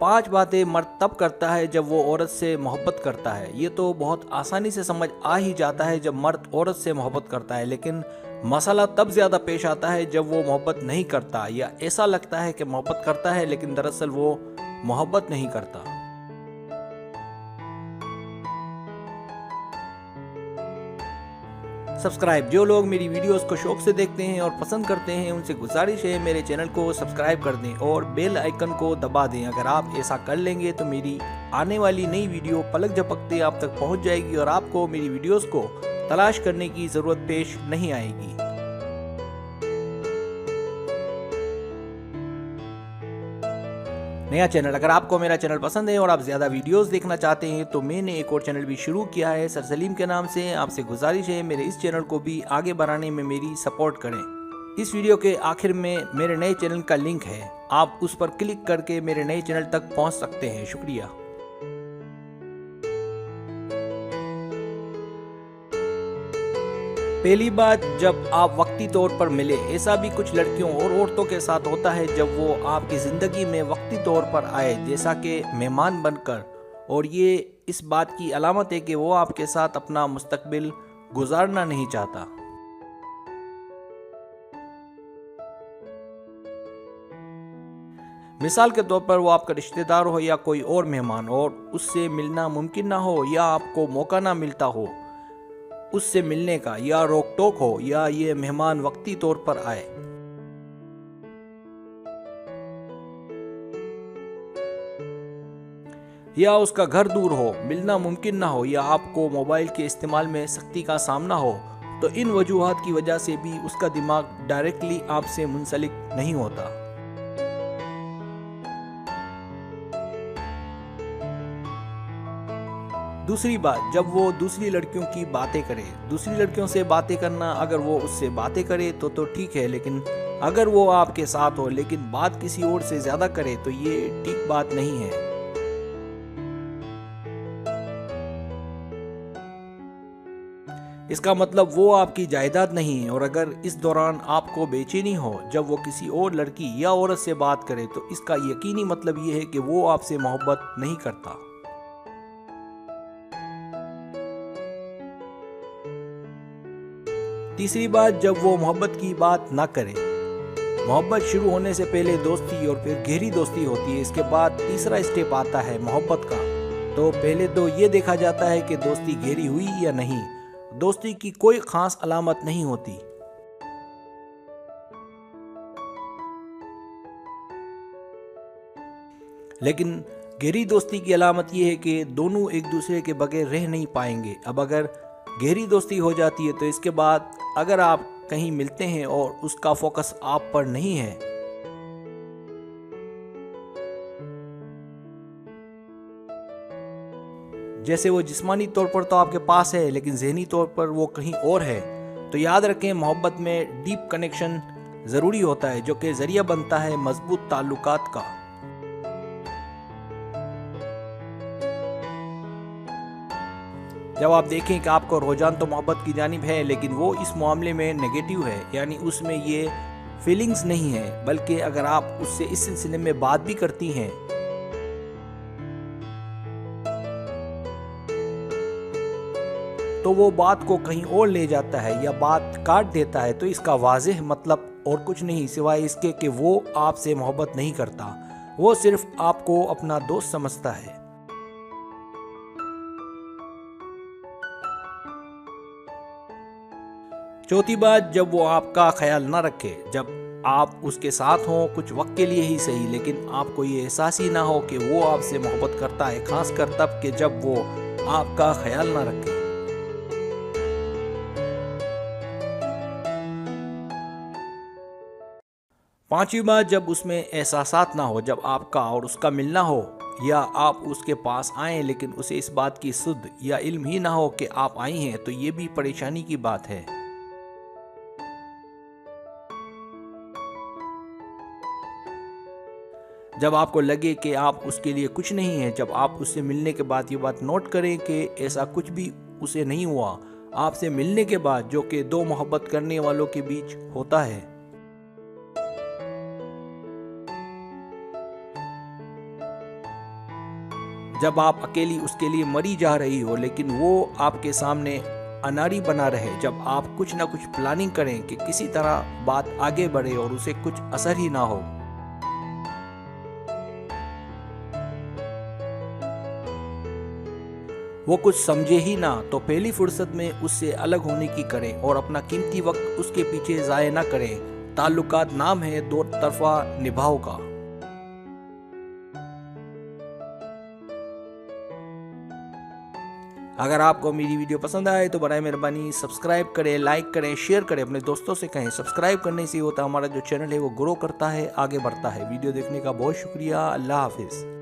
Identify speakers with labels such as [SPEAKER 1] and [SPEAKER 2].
[SPEAKER 1] 5 बातें मर्द तब करता है जब वो औरत से मोहब्बत करता है। ये तो बहुत आसानी से समझ आ ही जाता है जब मर्द औरत से मोहब्बत करता है, लेकिन मसला तब ज़्यादा पेश आता है जब वो मोहब्बत नहीं करता या ऐसा लगता है कि मोहब्बत करता है लेकिन दरअसल वो मोहब्बत नहीं करता। सब्सक्राइब, जो लोग मेरी वीडियोस को शौक से देखते हैं और पसंद करते हैं उनसे गुजारिश है मेरे चैनल को सब्सक्राइब कर दें और बेल आइकन को दबा दें। अगर आप ऐसा कर लेंगे तो मेरी आने वाली नई वीडियो पलक झपकते आप तक पहुंच जाएगी और आपको मेरी वीडियोस को तलाश करने की ज़रूरत पेश नहीं आएगी। नया चैनल, अगर आपको मेरा चैनल पसंद है और आप ज़्यादा वीडियोस देखना चाहते हैं तो मैंने एक और चैनल भी शुरू किया है सर सलीम के नाम से। आपसे गुजारिश है मेरे इस चैनल को भी आगे बढ़ाने में मेरी सपोर्ट करें। इस वीडियो के आखिर में मेरे नए चैनल का लिंक है, आप उस पर क्लिक करके मेरे नए चैनल तक पहुंच सकते हैं। शुक्रिया। पहली बात, जब आप वक्ती तौर पर मिले। ऐसा भी कुछ लड़कियों और औरतों के साथ होता है जब वो आपकी ज़िंदगी में वक्ती तौर पर आए, जैसा कि मेहमान बनकर, और ये इस बात की अलामत है कि वो आपके साथ अपना मुस्तकबिल गुजारना नहीं चाहता। मिसाल के तौर पर वो आपका रिश्तेदार हो या कोई और मेहमान और उससे मिलना मुमकिन ना हो या आपको मौका ना मिलता हो उससे मिलने का, या रोक टोक हो, या ये मेहमान वक्ती तौर पर आए। या उसका घर दूर हो, मिलना मुमकिन ना हो, या आपको मोबाइल के इस्तेमाल में सख्ती का सामना हो, तो इन वजूहात की वजह से भी उसका दिमाग डायरेक्टली आपसे मुंसलिक नहीं होता। दूसरी बात, जब वो दूसरी लड़कियों की बातें करे। दूसरी लड़कियों से बातें करना, अगर वो उससे बातें करे तो ठीक है, लेकिन अगर वो आपके साथ हो लेकिन बात किसी और से ज्यादा करे तो ये ठीक बात नहीं है। इसका मतलब वो आपकी जायदाद नहीं है, और अगर इस दौरान आपको बेचैनी हो जब वो किसी और लड़की या औरत से बात करे तो इसका यकीनी मतलब ये है कि वो आपसे मोहब्बत नहीं करता। तीसरी बात, जब वो मोहब्बत की बात ना करे। मोहब्बत शुरू होने से पहले दोस्ती और फिर गहरी दोस्ती होती है, इसके बाद तीसरा स्टेप आता है मोहब्बत का। तो पहले तो ये देखा जाता है कि दोस्ती गहरी हुई या नहीं। दोस्ती की कोई खास अलामत नहीं होती, लेकिन गहरी दोस्ती की अलामत यह है कि दोनों एक दूसरे के बगैर रह नहीं पाएंगे। अब अगर गहरी दोस्ती हो जाती है तो इसके बाद अगर आप कहीं मिलते हैं और उसका फोकस आप पर नहीं है, जैसे वो जिस्मानी तौर पर तो आपके पास है लेकिन ज़हनी तौर पर वो कहीं और है, तो याद रखें मोहब्बत में डीप कनेक्शन ज़रूरी होता है, जो कि ज़रिया बनता है मजबूत ताल्लुकात का। जब आप देखें कि आपको रुझान तो मोहब्बत की जानिब है लेकिन वो इस मामले में नेगेटिव है, यानी उसमें ये फीलिंग्स नहीं है, बल्कि अगर आप उससे इस सिलसिले में बात भी करती हैं तो वो बात को कहीं और ले जाता है या बात काट देता है, तो इसका वाज़ेह मतलब और कुछ नहीं सिवाय इसके कि वो आपसे मोहब्बत नहीं करता, वो सिर्फ आपको अपना दोस्त समझता है। चौथी बात, जब वो आपका ख्याल ना रखे। जब आप उसके साथ हों कुछ वक्त के लिए ही सही, लेकिन आपको ये एहसास ही ना हो कि वो आपसे मोहब्बत करता है, खासकर तब कि जब वो आपका ख्याल ना रखे। पांचवी बात, जब उसमें एहसासात ना हो। जब आपका और उसका मिलना हो या आप उसके पास आएं लेकिन उसे इस बात की सुध या इल्म ही ना हो कि आप आई हैं, तो ये भी परेशानी की बात है। जब आपको लगे कि आप उसके लिए कुछ नहीं हैं, जब आप उससे मिलने के बाद ये बात नोट करें कि ऐसा कुछ भी उसे नहीं हुआ आपसे मिलने के बाद, जो कि दो मोहब्बत करने वालों के बीच होता है। जब आप अकेली उसके लिए मरी जा रही हो लेकिन वो आपके सामने अनाड़ी बना रहे, जब आप कुछ ना कुछ प्लानिंग करें कि किसी तरह बात आगे बढ़े और उसे कुछ असर ही ना हो। वो कुछ समझे ही ना तो पहली फुर्सत में उससे अलग होने की करें और अपना कीमती वक्त उसके पीछे ज़ाया ना करें। ताल्लुकात नाम है दो तरफा निभाव का। अगर आपको मेरी वीडियो पसंद आए तो बराए मेहरबानी सब्सक्राइब करें, लाइक करें, शेयर करें, अपने दोस्तों से कहें। सब्सक्राइब करने से होता हमारा जो चैनल है वो ग्रो करता है, आगे बढ़ता है। वीडियो देखने का बहुत शुक्रिया। अल्लाह हाफिज़।